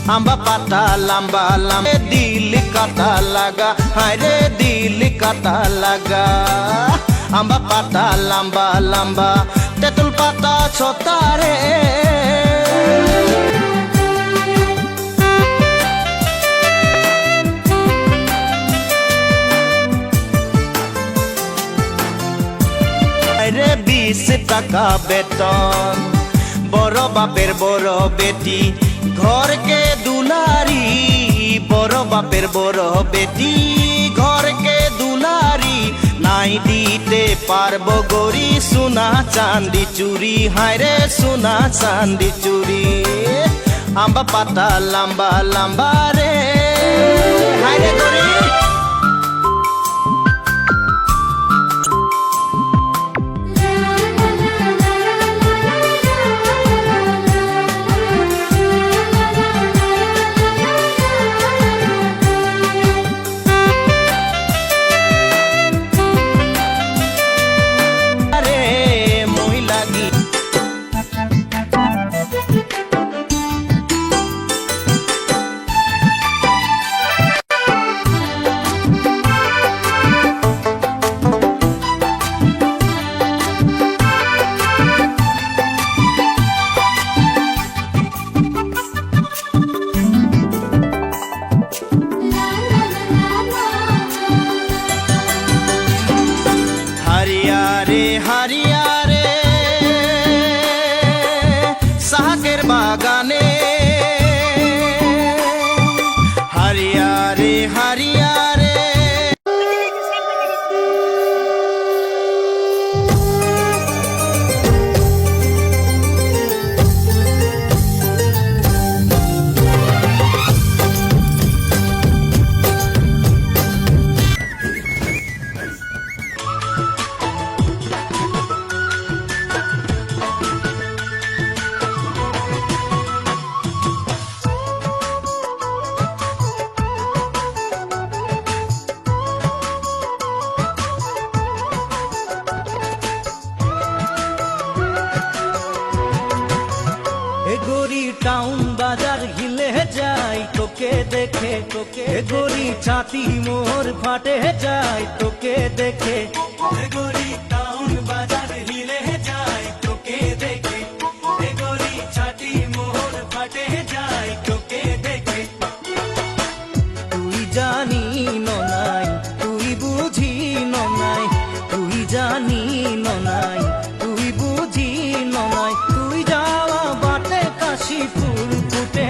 आंबा पाता लंबा लंबा दिल काटा लगा, हाय रे दिल काटा लगा। आंबा पाता लंबा लंबा तेतुल पाता छोटा रे। रे 20 টাকা বেতন, বড় বাপের বড় বেটি ঘরকে দুলারি। বড় বাপের বড় বেটি ঘরকে দুলারি, নাই দিতে পারবো গরি সোনা চাঁদি চুরি, হায় রে সোনা চাঁদি চুরি। আম্বা পাতা লম্বা লম্বা রে, হায় রে গরি। হারিয়া রে শাকের বাগানে, হারিয়া রে হারিয়া রে। गोरी टाउन बाजार हिले जाए तोके देखे, तोके गोरी छाती मोर फाटे जाए तोके देखे। गोरी टाउन बाजार हिले जाए तोके देखे, गोरी छाती मोर फाटे जाए तोके देखे। तुई जानी ननाई तुई बुझी ननाई, तुई जानी ननाई तुई बुझी ननाई। तुई जावा बाटे काशी फूल फुटे।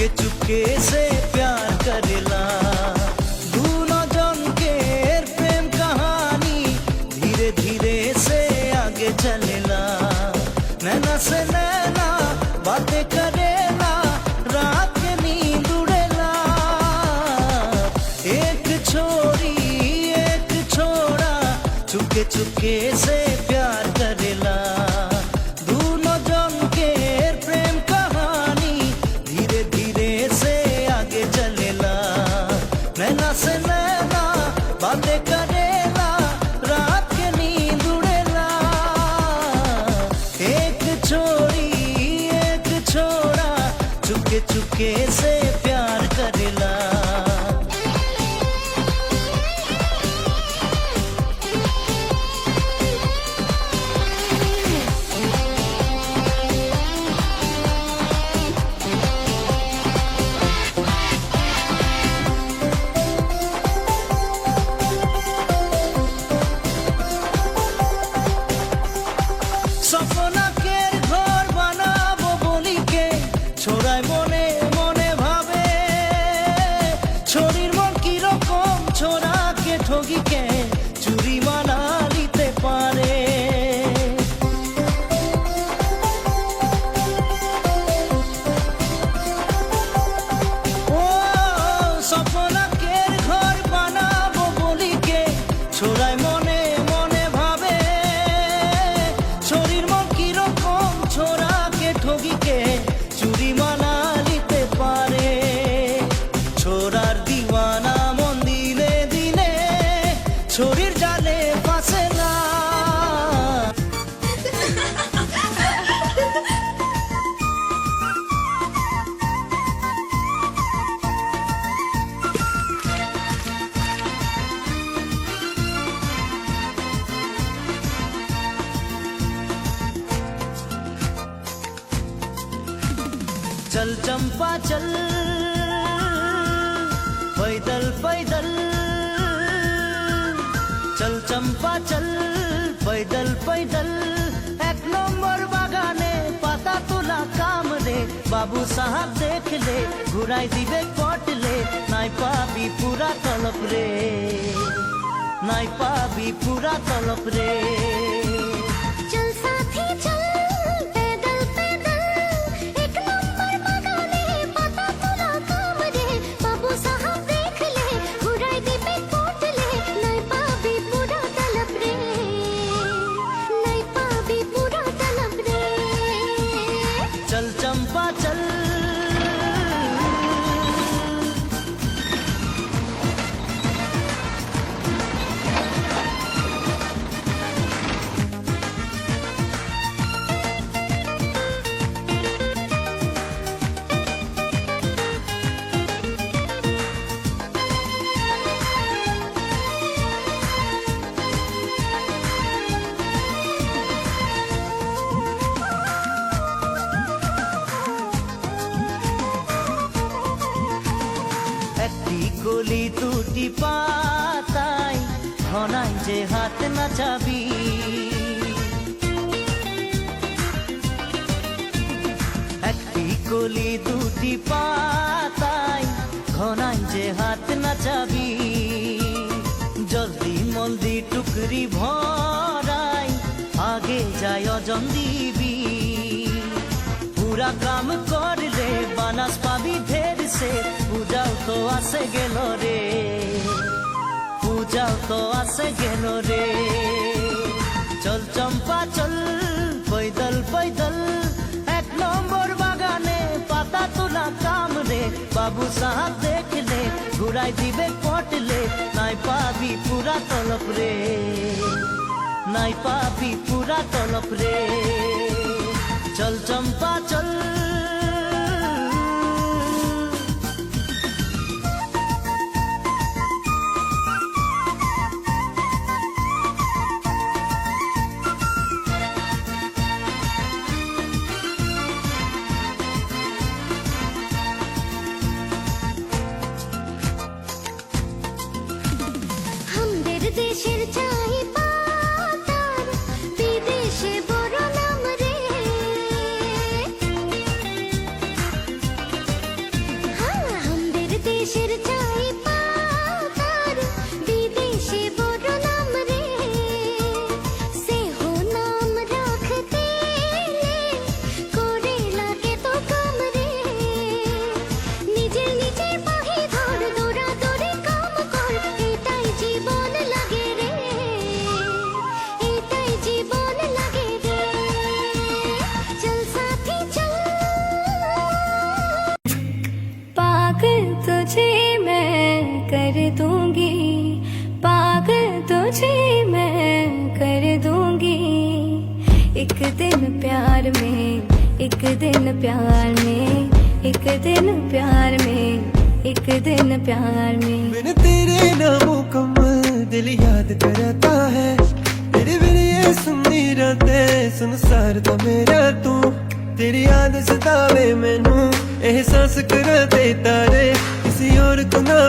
चुपके से प्यार करेला, दूनो जन के प्रेम कहानी धीरे धीरे से आगे चलेला। नैना से नैना बातें करेला, रात के नींद उड़ेला। एक छोरी एक छोरा चुपके चुपके से प्यार करेला। दूनो जन के प्रेम कहानी धीरे धीरे से आगे चलेला। नैना से नैना बातें करेला, रात के नींद उड़ेला। एक छोरी एक छोरा चुपके चुपके से प्यार करेला। শরীর মন কিরকম ছোড়াকে ঠগিকে চুরি মালা নিতে পারে। ও স্বপ্নাকের ঘর বানাবো বলিকে ছোড়ায় মনে মনে ভাবে, শরীর মন কিরকম ছোড়াকে ঠগিকে চুরি মালা নিতে পারে। ছোড়ার দিওয়ানা মন দিলে দিলে শরীর জালে ফাঁসে না। चल चंपा चल पैदल पैदल, चल चंपा चल पैदल पैदल, एक नंबर बागाने पाता तुला काम रे, बाबू साहब देख ले घुराई दिबे कट ले, नाई पाबी पूरा तलप रे, नाई पाबी पूरा तलप रे। चल साथी चल पैदल पैदल, एक नंबर बागाने पाता तुला काम रे, बाबू साहब देख ले घुराई दिबे कोट ले, नहीं पाबी पूरा तलब रे, नहीं पाबी पूरा तलब रे। चल चंपा चल একটি কলি দুটি পাতায় ঘনাই যে হাত নাচাবি, একটি কলি দুটি পাতায় ঘনাই যে হাত নাচাবি, জলদি মলদি টুকরি ভরাই আগে যায় অজন দিবি, पूरा काम कर ले बानास पाबी ढेर से, पूजाओ तो आसे गेलो रे, पूजाओ तो आसे गेलो रे। चल चंपा चल पैदल पैदल, एक नंबर बागाने पाता तुला काम रे, बाबू साहब देख ले घुराई दिबे कट ले, नाई पाबी पूरा तलप रे, नाई पाबी पूरा तलप रे। चल चंपा चल हमদের দেশের চাই পাতার বিদেশে বড় নাম রে, হ্যাঁ हमদের দেশের চাই পাতার বিদেশে বড় নাম রে, সে হো নাম রাখতে করে লাগে তো কাম রে, নিজের নিজের পাহি ধর দৌড়া দৌড়ে কাম কর, এটাই জীবন লাগে রে, এটাই জীবন লাগে রে। চল সাথী চল। पागल तुझे मैं कर दूंगी, पागल तुझे मैं कर दूंगी, एक दिन प्यार में, एक दिन प्यार में, एक दिन प्यार में, एक दिन प्यार में। बिन तेरे नामों कमल दिल याद कराता है, तेरे बिन ये सुननी रातें संसार दा मेरा तू, तेरी याद सतावे मैनू एहसास करा दे तारे, किसी और को ना